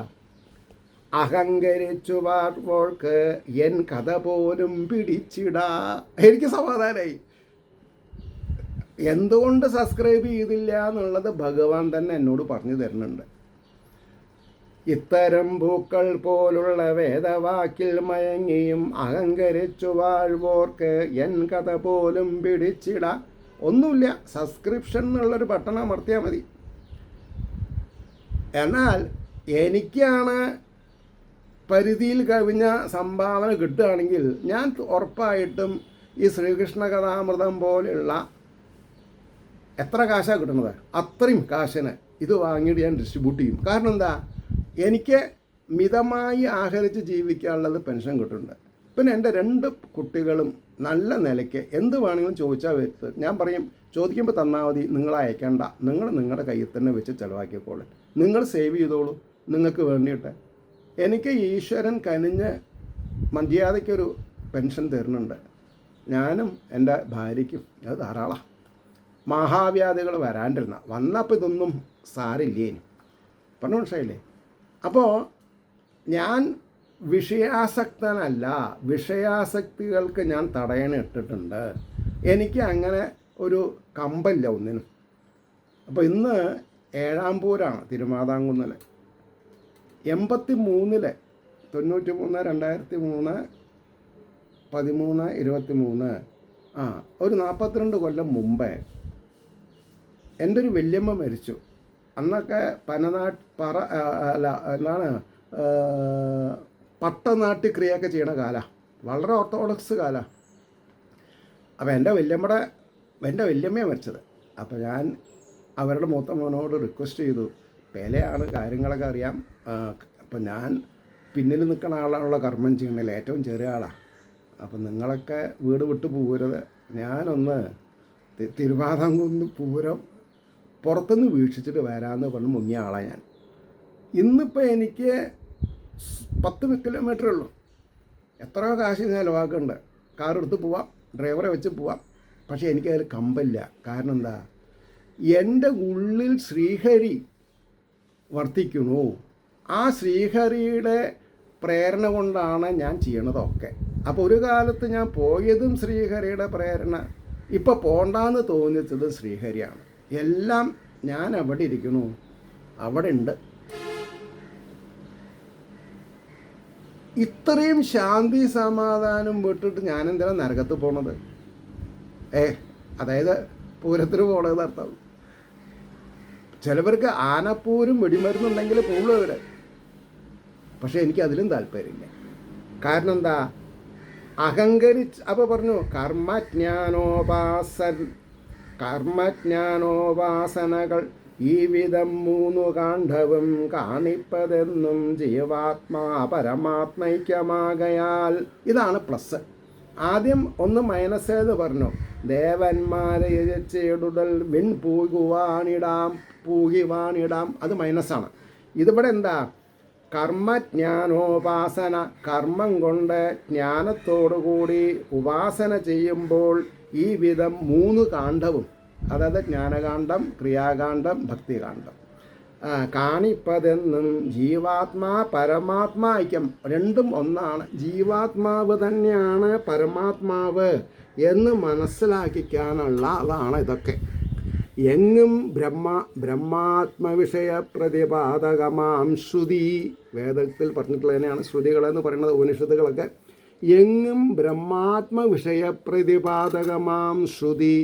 അഹങ്കരിച്ചു വാഴ്വോൾക്ക് എൻ കഥ പോലും പിടിച്ചിടാ. എനിക്ക് സമാധാനമായി. എന്തുകൊണ്ട് സബ്സ്ക്രൈബ് ചെയ്തില്ല എന്നുള്ളത് ഭഗവാൻ തന്നെ എന്നോട് പറഞ്ഞു തരുന്നുണ്ട്. ഇത്തരം പൂക്കൾ പോലുള്ള വേദവാക്കിൽ മയങ്ങിയും അഹങ്കരിച്ചു വാഴ്വോർക്ക് എൻ കഥ പോലും പിടിച്ചിട. ഒന്നുമില്ല, സബ്സ്ക്രിപ്ഷൻ എന്നുള്ളൊരു ബട്ടൺ അമർത്തിയാൽ മതി. എന്നാൽ എനിക്കാണ് പരിധിയിൽ കവിഞ്ഞ സംഭാവന കിട്ടുകയാണെങ്കിൽ ഞാൻ ഉറപ്പായിട്ടും ഈ ശ്രീകൃഷ്ണ കഥാമൃതം പോലെയുള്ള എത്ര കാശാണ് കിട്ടുന്നത് അത്രയും കാശിന് ഇത് വാങ്ങിയിട്ട് ഞാൻ ഡിസ്ട്രിബ്യൂട്ട് ചെയ്യും. കാരണം എന്താ? എനിക്ക് മിതമായി ആഹരിച്ച് ജീവിക്കാനുള്ളത് പെൻഷൻ കിട്ടുന്നുണ്ട്. പിന്നെ എൻ്റെ 2 കുട്ടികളും നല്ല നിലയ്ക്ക് എന്ത് വേണമെങ്കിലും ചോദിച്ചാൽ വെച്ച് ഞാൻ പറയും, ചോദിക്കുമ്പോൾ തന്നാൽ മതി, നിങ്ങൾ അയക്കേണ്ട, നിങ്ങൾ നിങ്ങളുടെ കയ്യിൽ തന്നെ വെച്ച് ചിലവാക്കിക്കോളൂ, നിങ്ങൾ സേവ് ചെയ്തോളൂ നിങ്ങൾക്ക് വേണ്ടിയിട്ട്. എനിക്ക് ഈശ്വരൻ കനിഞ്ഞ് മര്യാദയ്ക്കൊരു പെൻഷൻ തരുന്നുണ്ട്. ഞാനും എൻ്റെ ഭാര്യയ്ക്കും അത് ധാരാളം. മഹാവ്യാധികൾ വന്നപ്പോൾ ഇതൊന്നും സാരില്ലേനും പറഞ്ഞു മനസ്സിലായില്ലേ. അപ്പോൾ ഞാൻ വിഷയാസക്തനല്ല, വിഷയാസക്തികൾക്ക് ഞാൻ തടയണിട്ടിട്ടുണ്ട്. എനിക്ക് അങ്ങനെ ഒരു കമ്പല്ല ഒന്നിനും. അപ്പോൾ ഇന്ന് 7-ാം പൂരാണ് തിരുമാതാംകുന്നിലെ. 83-ലെ 93, 2003, 13, 23 ഒരു 42 കൊല്ലം മുമ്പേ എൻ്റെ ഒരു വല്യമ്മ മരിച്ചു. അന്നൊക്കെ പട്ടനാട്ടി ക്രിയൊക്കെ ചെയ്യണ കാലമാണ്, വളരെ ഓർത്തഡോക്സ് കാലമാണ്. അപ്പോൾ എൻ്റെ വല്യമ്മയാണ് മരിച്ചത്. അപ്പോൾ ഞാൻ അവരുടെ മൂത്ത മോനോട് റിക്വസ്റ്റ് ചെയ്തു, പേലയാണ് കാര്യങ്ങളൊക്കെ അറിയാം, അപ്പം ഞാൻ പിന്നിൽ നിൽക്കുന്ന ആളാണുള്ള കർമ്മം ചെയ്യണില്ല, ഏറ്റവും ചെറിയ ആളാണ്, അപ്പം നിങ്ങളൊക്കെ വീട് വിട്ട് പോകരുത്, ഞാനൊന്ന് തിരുവാതാംകുന്ന് പൂരം പുറത്തുനിന്ന് വീക്ഷിച്ചിട്ട് വരാമെന്ന് പറഞ്ഞ് മുങ്ങിയ ആളാണ് ഞാൻ. ഇന്നിപ്പോൾ എനിക്ക് 10 കിലോമീറ്ററേ ഉള്ളൂ. എത്രയോ കാശ് ചിലവാക്കുന്നുണ്ട്, കാറെടുത്ത് പോവാം, ഡ്രൈവറെ വെച്ച് പോവാം. പക്ഷേ എനിക്കതിൽ കമ്പില്ല. കാരണം എന്താ, എൻ്റെ ഉള്ളിൽ ശ്രീഹരി വർത്തിക്കുന്നു. ആ ശ്രീഹരിയുടെ പ്രേരണ കൊണ്ടാണ് ഞാൻ ചെയ്യണതൊക്കെ. അപ്പോൾ ഒരു കാലത്ത് ഞാൻ പോയതും ശ്രീഹരിയുടെ പ്രേരണ, ഇപ്പോൾ പോണ്ടാന്ന് തോന്നിച്ചത് ശ്രീഹരിയാണ്. എല്ലാം ഞാൻ അവിടെ ഇരിക്കണു, അവിടെ ഉണ്ട്. ഇത്രയും ശാന്തി സമാധാനം വിട്ടിട്ട് ഞാനെന്തിനാ നരകത്ത് പോണത്? അതായത് പൂരത്തിന് പോണത് അർത്ഥം. ചിലവർക്ക് ആനപ്പൂരും വെടിമരുന്നുണ്ടെങ്കിൽ പോകുള്ളൂ അവർ. പക്ഷെ എനിക്ക് അതിലും താല്പര്യമില്ല. കാരണം എന്താ, അഹങ്കരിച്ച് അപ്പോൾ പറഞ്ഞു കർമ്മജ്ഞാനോപാസനകൾ ഈ വിധം 3 കാണ്ഡവും കാണിപ്പതെന്നും ജീവാത്മാ പരമാത്മൈക്യമാകയാൽ. ഇതാണ് പ്ലസ്. ആദ്യം ഒന്ന് മൈനസേന്ന് പറഞ്ഞു, ദേവന്മാരെ യജിച്ചിടുടൽ വിൺ പൂകിവാണിടാം, അത് മൈനസാണ്. ഇതിവിടെ എന്താ, കർമ്മജ്ഞാനോപാസന, കർമ്മം കൊണ്ട് ജ്ഞാനത്തോടുകൂടി ഉപാസന ചെയ്യുമ്പോൾ ഈ വിധം 3 കാണ്ഡവും, അതായത് ജ്ഞാനകാന്ഡം, ക്രിയാകാന്ഡം, ഭക്തികാന്ഡം കാണിപ്പതെന്നും ജീവാത്മാ പരമാത്മാ ഐക്യം, രണ്ടും ഒന്നാണ്. ജീവാത്മാവ് തന്നെയാണ് പരമാത്മാവ് എന്ന് മനസ്സിലാക്കിക്കാനുള്ള അതാണ് ഇതൊക്കെ. എങ്ങും ബ്രഹ്മാത്മവിഷയ പ്രതിപാദകമാം ശ്രുതി, വേദത്തിൽ പറഞ്ഞിട്ടുള്ളതിനെയാണ് ശ്രുതികളെന്ന് പറയുന്നത്, ഉപനിഷത്തുകളൊക്കെ. എങ്ങും ബ്രഹ്മാത്മവിഷയ പ്രതിപാദകമാം ശ്രുതി.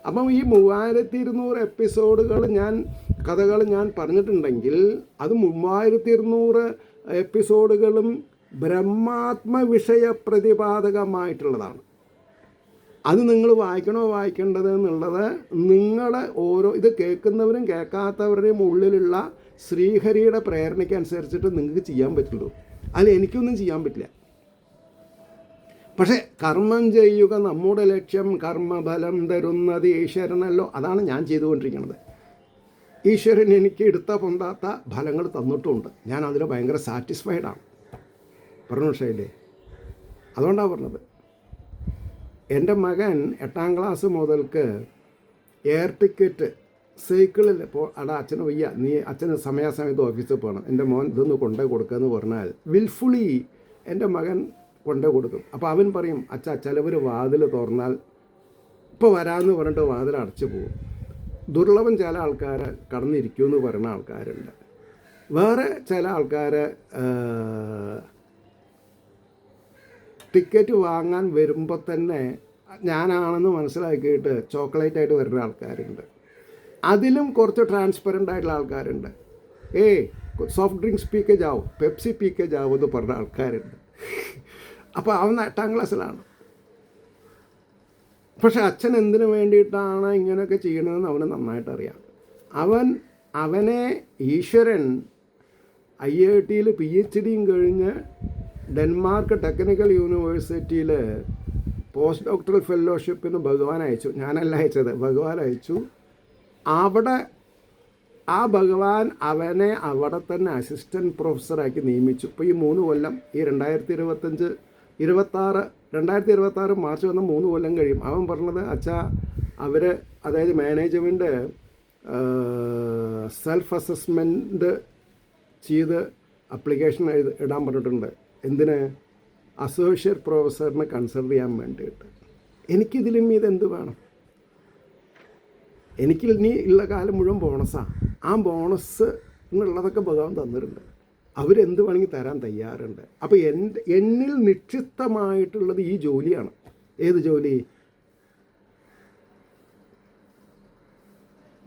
അപ്പം ഈ 3200 എപ്പിസോഡുകൾ കഥകൾ ഞാൻ പറഞ്ഞിട്ടുണ്ടെങ്കിൽ അത് 3200 എപ്പിസോഡുകളും ബ്രഹ്മാത്മവിഷയ പ്രതിപാദകമായിട്ടുള്ളതാണ്. അത് നിങ്ങൾ വായിക്കേണ്ടത് എന്നുള്ളത് നിങ്ങളുടെ ഇത് കേൾക്കുന്നവരും കേൾക്കാത്തവരുടെയും ഉള്ളിലുള്ള ശ്രീഹരിയുടെ പ്രേരണയ്ക്ക് അനുസരിച്ചിട്ട് നിങ്ങൾക്ക് ചെയ്യാൻ പറ്റുള്ളൂ. അതിൽ എനിക്കൊന്നും ചെയ്യാൻ പറ്റില്ല. പക്ഷേ കർമ്മം ചെയ്യുക നമ്മുടെ ലക്ഷ്യം, കർമ്മഫലം തരുന്നത് ഈശ്വരനല്ലോ. അതാണ് ഞാൻ ചെയ്തുകൊണ്ടിരിക്കുന്നത്. ഈശ്വരൻ എനിക്ക് എടുത്ത പൊന്താത്ത ഫലങ്ങൾ തന്നിട്ടുമുണ്ട്. ഞാൻ അതിൽ ഭയങ്കര സാറ്റിസ്ഫൈഡാണ്. പറഞ്ഞു ശൈലേ, അതുകൊണ്ടാണ് പറഞ്ഞത്. എൻ്റെ മകൻ 8-ാം ക്ലാസ് മുതൽക്ക് എയർ ടിക്കറ്റ് സൈക്കിളിൽ അച്ഛന് വയ്യ, നീ അച്ഛന് സമയാസമയത്ത് ഓഫീസിൽ പോകണം, എൻ്റെ മോൻ ഇതൊന്ന് കൊണ്ടേ കൊടുക്കുക എന്ന് പറഞ്ഞാൽ വിൽഫുള്ളി എൻ്റെ മകൻ കൊണ്ടേ കൊടുക്കും. അപ്പോൾ അവൻ പറയും, അച്ഛാ ചിലവർ വാതിൽ തുറന്നാൽ ഇപ്പോൾ വരാമെന്ന് പറഞ്ഞിട്ട് വാതിൽ അടച്ചു പോകും. ദുർലഭം ചില ആൾക്കാർ കടന്നിരിക്കുമെന്ന് പറയുന്ന ആൾക്കാരുണ്ട്. വേറെ ചില ആൾക്കാർ ടിക്കറ്റ് വാങ്ങാൻ വരുമ്പോൾ തന്നെ ഞാനാണെന്ന് മനസ്സിലാക്കിയിട്ട് ചോക്ലേറ്റായിട്ട് വരുന്ന ആൾക്കാരുണ്ട്. അതിലും കുറച്ച് ട്രാൻസ്പെറൻ്റ് ആയിട്ടുള്ള ആൾക്കാരുണ്ട്. സോഫ്റ്റ് ഡ്രിങ്ക്സ് പീക്കെ ജാവോ, പെപ്സി പീക്കെ ജാവോ എന്ന് പറഞ്ഞ ആൾക്കാരുണ്ട്. അപ്പോൾ അവൻ 8-ാം ക്ലാസ്സിലാണ്. പക്ഷെ അച്ഛൻ എന്തിനു വേണ്ടിയിട്ടാണ് ഇങ്ങനെയൊക്കെ ചെയ്യണതെന്ന് അവന് നന്നായിട്ട് അറിയാം. അവനെ ഈശ്വരൻ IIT-യിൽ PhD-യും കഴിഞ്ഞ് ഡെൻമാർക്ക് ടെക്നിക്കൽ യൂണിവേഴ്സിറ്റിയിൽ പോസ്റ്റ് ഡോക്ടറൽ ഫെലോഷിപ്പിന് ഭഗവാൻ അയച്ചു. ഞാനല്ല അയച്ചത്, ഭഗവാൻ അയച്ചു. അവിടെ ആ ഭഗവാൻ അവനെ അവിടെ തന്നെ അസിസ്റ്റൻറ്റ് പ്രൊഫസറാക്കി നിയമിച്ചു. ഇപ്പോൾ ഈ 3 കൊല്ലം, ഈ 2026 മാർച്ച് വന്ന 3 കൊല്ലം കഴിയും. അവൻ പറഞ്ഞത്, അച്ഛാ അവർ, അതായത് മാനേജ്മെൻറ്റ് സെൽഫ് അസസ്മെൻറ്റ് ചെയ്ത് അപ്ലിക്കേഷൻ ഇടാൻ പറഞ്ഞിട്ടുണ്ട്. എന്തിന്? അസോസിയേറ്റ് പ്രൊഫസറിനെ കൺസിഡർ ചെയ്യാൻ വേണ്ടിയിട്ട്. എനിക്കിതിലും ഇതെന്ത് വേണം? എനിക്ക് ഇനി ഉള്ള കാലം മുഴുവൻ ബോണസാണ്. ആ ബോണസ് എന്നുള്ളതൊക്കെ ഭഗവാൻ തന്നിട്ടുണ്ട്. അവരെന്ത് വേണമെങ്കിൽ തരാൻ തയ്യാറുണ്ട്. അപ്പോൾ എന്നിൽ നിക്ഷിപ്തമായിട്ടുള്ളത് ഈ ജോലിയാണ്. ഏത് ജോലി?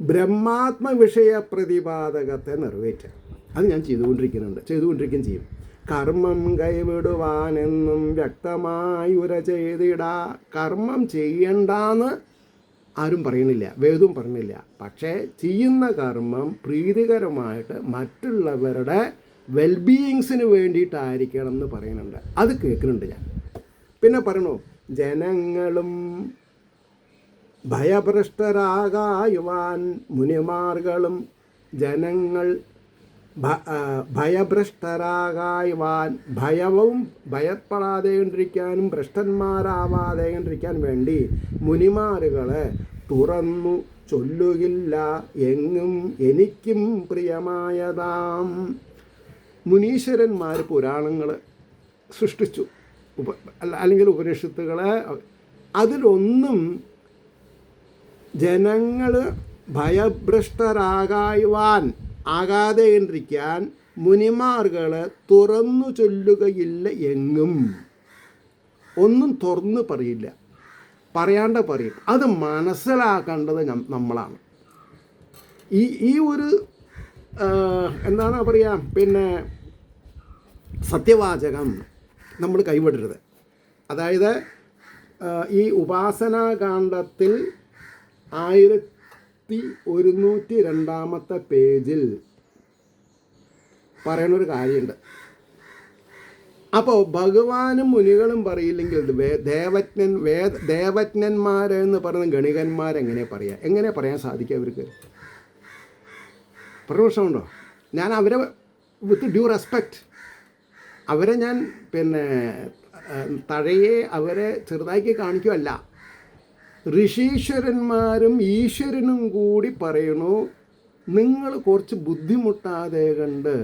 ബ്രഹ്മാത്മ വിഷയ പ്രതിപാദകത്തെ നിറവേറ്റുക. അത് ഞാൻ ചെയ്തുകൊണ്ടിരിക്കുകയും ചെയ്യും. കർമ്മം കൈവിടുവാനെന്നും വ്യക്തമായി ഉര ചെയ്തിടാ. കർമ്മം ചെയ്യണ്ടെന്ന് ആരും പറയണില്ല, വേദവും പറഞ്ഞില്ല. പക്ഷേ ചെയ്യുന്ന കർമ്മം പ്രീതികരമായിട്ട് മറ്റുള്ളവരുടെ വെൽബീയിങ്സിന് വേണ്ടിയിട്ടായിരിക്കണം എന്ന് പറയുന്നുണ്ട്. അത് കേൾക്കുന്നുണ്ട് ഞാൻ. പിന്നെ പറയണു, ജനങ്ങളും ഭയഭ്രഷ്ടരാകായുവാൻ മുനിമാർകളും ജനങ്ങൾ ഭയഭ്രഷ്ടരാകായുവാൻ, ഭയപ്പെടാതെ കൊണ്ടിരിക്കാനും ഭ്രഷ്ടന്മാരാവാതെ കൊണ്ടിരിക്കാൻ വേണ്ടി മുനിമാരുകളെ തുറന്നു ചൊല്ലുകില്ല എങ്ങും എനിക്കും പ്രിയമായതാം. മുനീശ്വരന്മാർ പുരാണങ്ങൾ സൃഷ്ടിച്ചു, അല്ലെങ്കിൽ ഉപനിഷത്തുകളെ. അതിലൊന്നും ജനങ്ങൾ ആകാതെ ഇരിക്കാൻ മുനിമാർകളെ തുറന്നു ചൊല്ലുകയില്ല എങ്ങും. ഒന്നും തുറന്ന് പറയില്ല, പറയാണ്ട് പറയും. അത് മനസ്സിലാക്കേണ്ടത് നമ്മളാണ്. ഈ ഒരു എന്താണ് പറയുക, പിന്നെ സത്യവാചകം നമ്മൾ കൈവിടരുത്. അതായത് ഈ ഉപാസനാകാന്ഡത്തിൽ 1102 പേജിൽ പറയണൊരു കാര്യമുണ്ട്. അപ്പോൾ ഭഗവാനും മുനികളും പറയില്ലെങ്കിൽ ദേവജ്ഞന്മാരെന്ന് പറയുന്ന ഗണികന്മാരെങ്ങനെ പറയുക? എങ്ങനെ പറയാൻ സാധിക്കുക അവർക്ക്? പ്രശ്നമുണ്ടോ? ഞാൻ അവരെ വിത്ത് ഡ്യൂ റെസ്പെക്റ്റ്, അവരെ ഞാൻ പിന്നെ തഴയെ അവരെ ചെറുതാക്കി കാണിക്കുമല്ല. ഋഷീശ്വരന്മാരും ഈശ്വരനും കൂടി പറയണു, നിങ്ങൾ കുറച്ച് ബുദ്ധിമുട്ടാതെ കണ്ട്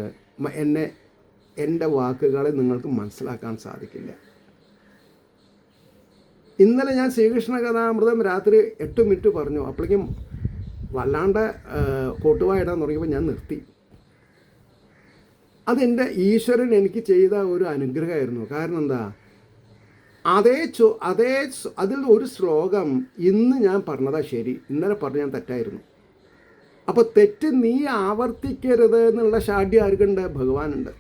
എൻ്റെ വാക്കുകളെ നിങ്ങൾക്ക് മനസ്സിലാക്കാൻ സാധിക്കില്ല. ഇന്നലെ ഞാൻ ശ്രീകൃഷ്ണ കഥാമൃതം രാത്രി 8 മിനിറ്റ് പറഞ്ഞു. അപ്പോഴേക്കും വല്ലാണ്ട് കൊട്ടുവായിടാൻ തുടങ്ങിയപ്പോൾ ഞാൻ നിർത്തി. അതെൻ്റെ ഈശ്വരൻ എനിക്ക് ചെയ്ത ഒരു അനുഗ്രഹമായിരുന്നു. കാരണം എന്താ, അതിൽ ഒരു ശ്ലോകം ഇന്ന് ഞാൻ പറഞ്ഞതാ ശരി, ഇന്നലെ പറഞ്ഞ ഞാൻ തെറ്റായിരുന്നു. അപ്പോൾ തെറ്റ് നീ ആവർത്തിക്കരുത് എന്നുള്ള ഷാഠ്യം ആർക്കുണ്ട്? ഭഗവാനുണ്ട്.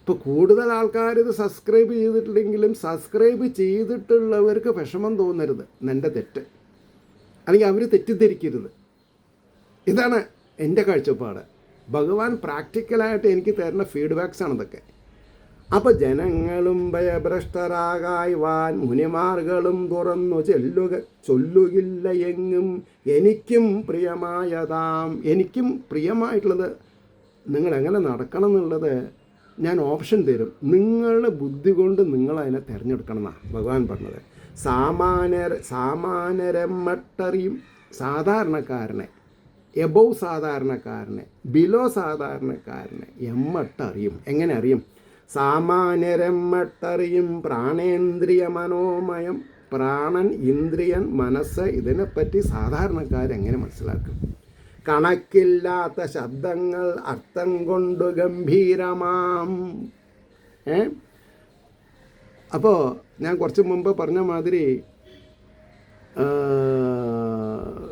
ഇപ്പോൾ കൂടുതൽ ആൾക്കാർ ഇത് സബ്സ്ക്രൈബ് ചെയ്തിട്ടില്ലെങ്കിലും സബ്സ്ക്രൈബ് ചെയ്തിട്ടുള്ളവർക്ക് വിഷമം തോന്നരുത് എൻ്റെ തെറ്റ്, അല്ലെങ്കിൽ അവർ തെറ്റിദ്ധരിക്കരുത്. ഇതാണ് എൻ്റെ കാഴ്ചപ്പാട്. ഭഗവാൻ പ്രാക്ടിക്കലായിട്ട് എനിക്ക് തരുന്ന ഫീഡ്ബാക്സാണ് ഇതൊക്കെ. അപ്പോൾ ജനങ്ങളും ഭയഭ്രഷ്ടരാകായ്വാൻ മുനിമാർകളും തുറന്നു ചൊല്ലുകില്ല എങ്ങും എനിക്കും പ്രിയമായതാം. എനിക്കും പ്രിയമായിട്ടുള്ളത് നിങ്ങളെങ്ങനെ നടക്കണം എന്നുള്ളത് ഞാൻ ഓപ്ഷൻ തരും. നിങ്ങളുടെ ബുദ്ധി കൊണ്ട് നിങ്ങളതിനെ തിരഞ്ഞെടുക്കണം എന്നാണ് ഭഗവാൻ പറഞ്ഞത്. സാമാന്യരെമ്മട്ടറിയും സാധാരണക്കാരനെ, എബോവ് സാധാരണക്കാരനെ, ബിലോ സാധാരണക്കാരനെ എമ്മട്ടറിയും. എങ്ങനെ അറിയും? സാമാന്യരെമ്മട്ടറിയും പ്രാണേന്ദ്രിയ മനോമയം. പ്രാണൻ, ഇന്ദ്രിയൻ, മനസ്സ്, ഇതിനെപ്പറ്റി സാധാരണക്കാരെങ്ങനെ മനസ്സിലാക്കും? കണക്കില്ലാത്ത ശബ്ദങ്ങൾ അർത്ഥം കൊണ്ട് ഗംഭീരമാം. അപ്പോൾ ഞാൻ കുറച്ച് മുമ്പ് പറഞ്ഞ മാതിരി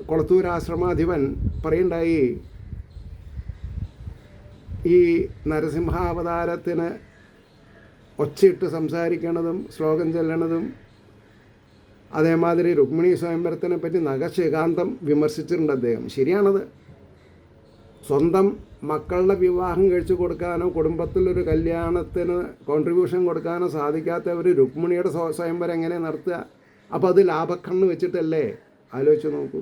കൊളത്തൂർ ആശ്രമാധിപൻ പറയുണ്ടായി, ഈ നരസിംഹാവതാരത്തിന് ഒച്ചയിട്ട് സംസാരിക്കണതും ശ്ലോകം ചൊല്ലണതും, അതേമാതിരി രുക്മിണി സ്വയംവരത്തിനെ പറ്റി നഖശികാന്തം വിമർശിച്ചിട്ടുണ്ട് അദ്ദേഹം. ശരിയാണത്. സ്വന്തം മക്കളുടെ വിവാഹം കഴിച്ചു കൊടുക്കാനോ കുടുംബത്തിലൊരു കല്യാണത്തിന് കോൺട്രിബ്യൂഷൻ കൊടുക്കാനോ സാധിക്കാത്തവർ രുക്മിണിയുടെ സ്വയംവരം എങ്ങനെ നടത്തുക? അപ്പോൾ അത് ലാഭക്കണ്ണ് വെച്ചിട്ടല്ലേ? ആലോചിച്ച് നോക്കൂ.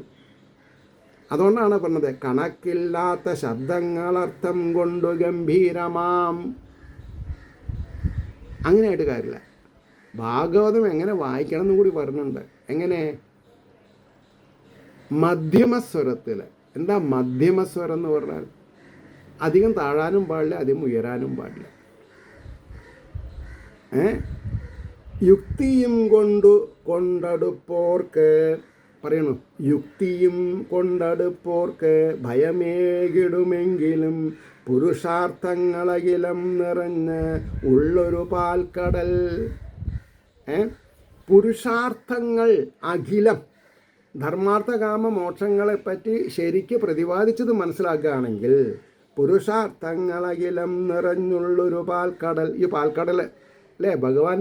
അതുകൊണ്ടാണ് പറഞ്ഞത് കണക്കില്ലാത്ത ശബ്ദങ്ങളർത്ഥം കൊണ്ടു ഗംഭീരമാം. അങ്ങനെയായിട്ട് കാര്യമില്ല. ഭാഗവതം എങ്ങനെ വായിക്കണം എന്നും കൂടി പറഞ്ഞിട്ടുണ്ട്. എങ്ങനെ? മധ്യമസ്വരത്തിൽ. എന്താ മധ്യമസ്വരം എന്ന് പറഞ്ഞാൽ? അധികം താഴാനും പാടില്ല, അധികം ഉയരാനും പാടില്ല. യുക്തിയും കൊണ്ടടുപ്പോർക്ക് പറയണു, യുക്തിയും കൊണ്ടടുപ്പോർക്ക് ഭയമേകിടുമെങ്കിലും പുരുഷാർത്ഥങ്ങളകിലം നിറഞ്ഞ് ഉള്ളൊരു പാൽക്കടൽ. പുരുഷാർത്ഥങ്ങൾ അഖിലം, ധർമാർത്ഥ കാമ മോക്ഷങ്ങളെപ്പറ്റി ശരിക്ക് പ്രതിപാദിച്ചത് മനസ്സിലാക്കുകയാണെങ്കിൽ പുരുഷാർത്ഥങ്ങളകിലം നിറഞ്ഞുള്ളൊരു പാൽക്കടൽ. ഈ പാൽക്കടൽ അല്ലേ ഭഗവാൻ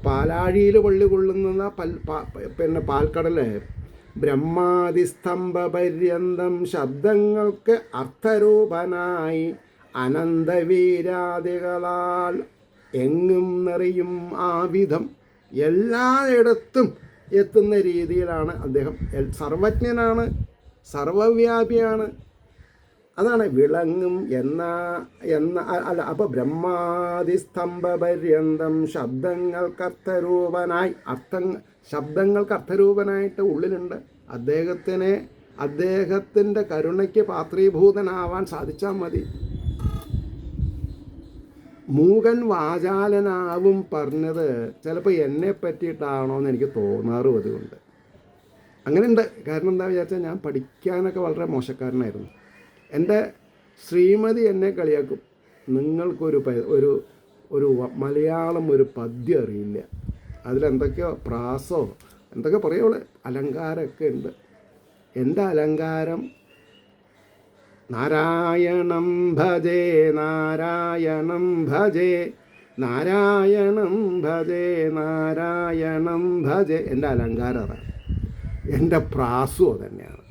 പാലാഴിയിൽ പള്ളി കൊള്ളുന്ന പിന്നെ പാൽക്കടൽ ബ്രഹ്മാതിസ്തംഭ പര്യന്തം ശബ്ദങ്ങൾക്ക് അർത്ഥരൂപനായി അനന്തവീരാദികളാൽ എങ്ങും നിറയും ആ വിധം എല്ലായിടത്തും എത്തുന്ന രീതിയിലാണ് അദ്ദേഹം. സർവജ്ഞനാണ്, സർവവ്യാപിയാണ്. അതാണ് വിളങ്ങും എന്ന അല്ല. അപ്പോൾ ബ്രഹ്മാതിസ്തംഭ പര്യന്തം ശബ്ദങ്ങൾക്കർത്ഥരൂപനായി, ശബ്ദങ്ങൾക്ക് അർത്ഥരൂപനായിട്ട് ഉള്ളിലുണ്ട്. അദ്ദേഹത്തിൻ്റെ കരുണയ്ക്ക് പാത്രീഭൂതനാവാൻ സാധിച്ചാൽ മതി. മൂകൻ വാചാലനാവും പറഞ്ഞത് ചിലപ്പോൾ എന്നെ പറ്റിയിട്ടാണോ എന്ന് എനിക്ക് തോന്നാറും അതുകൊണ്ട്. അങ്ങനെ ഉണ്ട്. കാരണം എന്താ വിചാരിച്ചാൽ ഞാൻ പഠിക്കാനൊക്കെ വളരെ മോശക്കാരനായിരുന്നു. എൻ്റെ ശ്രീമതി എന്നെ കളിയാക്കും, നിങ്ങൾക്കൊരു ഒരു മലയാളം ഒരു പദ്യം അറിയില്ല, അതിലെന്തൊക്കെയോ പ്രാസോ എന്തൊക്കെ പറയുള്ളൂ, അലങ്കാരമൊക്കെ ഉണ്ട്. എൻ്റെ അലങ്കാരം നാരായണം ഭജേ നാരായണം ഭജേ നാരായണം ഭജേ നാരായണം ഭജേ. എൻ്റെ അലങ്കാരം അതാണ്. എൻ്റെ പ്രാസും തന്നെയാണ്.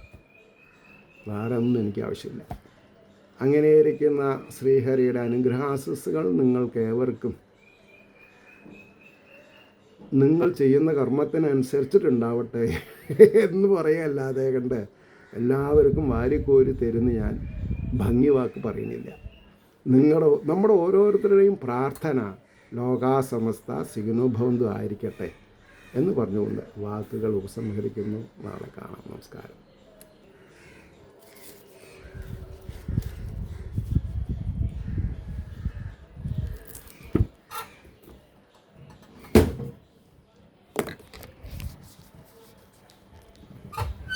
വേറെ ഒന്നും എനിക്ക് ആവശ്യമില്ല. അങ്ങനെ ഇരിക്കുന്ന ശ്രീഹരിയുടെ അനുഗ്രഹാശിസ്സുകൾ നിങ്ങൾക്ക് ഏവർക്കും നിങ്ങൾ ചെയ്യുന്ന കർമ്മത്തിനനുസരിച്ചിട്ടുണ്ടാവട്ടെ എന്ന് പറയല്ലാതെ കണ്ട് എല്ലാവർക്കും വാരിക്കോരി തരുന്ന ഞാൻ ഭംഗി വാക്ക് പറയുന്നില്ല. നമ്മുടെ ഓരോരുത്തരുടെയും പ്രാർത്ഥന ലോകാസമസ്ത സുഖിനോഭവന്തു ആയിരിക്കട്ടെ എന്ന് പറഞ്ഞുകൊണ്ട് വാക്കുകൾ ഉപസംഹരിക്കുന്നു. നാളെ കാണാം. നമസ്കാരം.